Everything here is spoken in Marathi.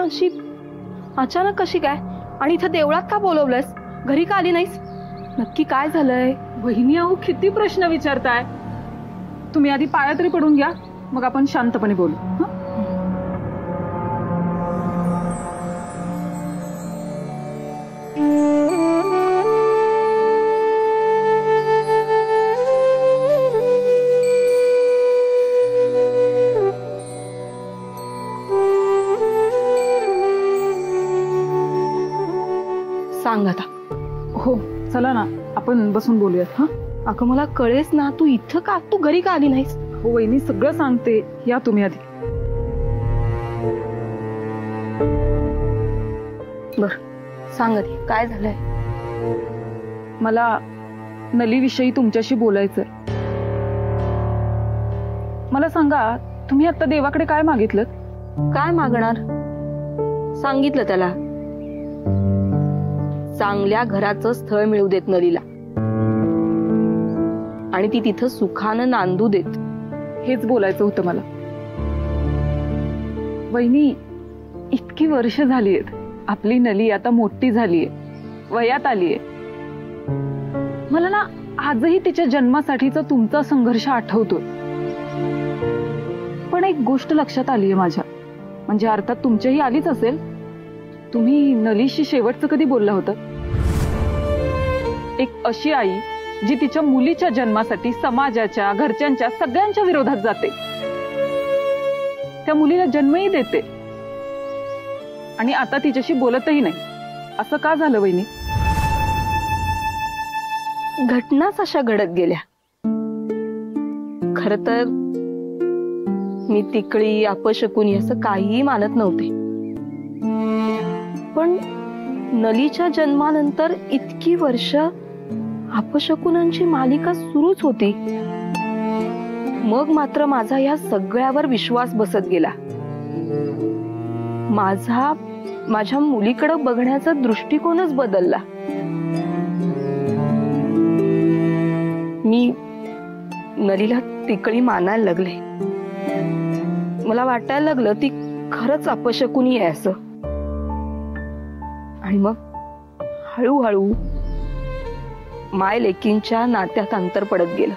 अशी अचानक कशी काय? आणि इथं देवळात का बोलवलंस? घरी का आली नाहीस? नक्की काय झालंय? वहिनी अहो किती प्रश्न विचारताय. तुम्ही आधी पाया तरी पडून घ्या, मग आपण शांतपणे बोलू. सांग आता. हो चला ना, आपण बसून बोलूयात. अगं मला कळेच ना, तू इथं का, तू घरी का आली नाहीस? हो वहिनी सगळं सांगते, या तुम्ही आधी. बर सांग आधी, काय झालंय? मला नलीविषयी तुमच्याशी बोलायचंय. मला सांगा, तुम्ही आता देवाकडे काय मागितलं? काय मागणार? सांगितलं त्याला, चांगल्या घराचं स्थळ मिळू देत नलीला, आणि ती तिथं सुखानं नांदू देत. हेच बोलायचं होतं मला. वहिनी इतकी वर्ष झाली आहेत, आपली नली आता मोठी झालीये, वयात आलीये. मला ना आजही तिच्या जन्मासाठीचा तुमचा संघर्ष आठवतो. पण एक गोष्ट लक्षात आलीये माझ्या, म्हणजे अर्थात तुमच्याही आलीच असेल. तुम्ही नलीशी शेवटचं कधी बोलला होता? एक अशी आई जी तिच्या मुलीच्या जन्मासाठी समाजाच्या, घरच्यांच्या, सगळ्यांच्या विरोधात जाते, त्या मुलीला जन्मही देते, आणि आता तिच्याशी बोलतही नाही. असं का झालं वहिनी? घटनाच अशा घडत गेल्या. खर तर मी तिकडी अपशकुनी असं काहीही मानत नव्हते, पण नलीच्या जन्मानंतर इतकी वर्ष अपशकुनांची मालिका सुरूच होती. मग मात्र माझा या सगळ्यावर विश्वास बसत गेला. माझ्या मुलीकडे बघण्याचा दृष्टिकोनच बदलला. मी नलीला तिकडी मानायला लागले. मला वाटायला लागलं ती खरंच अपशकुनी आहे असं. आणि मग हळूहळू माय लेकींच्या नात्यात अंतर पडत गेलं.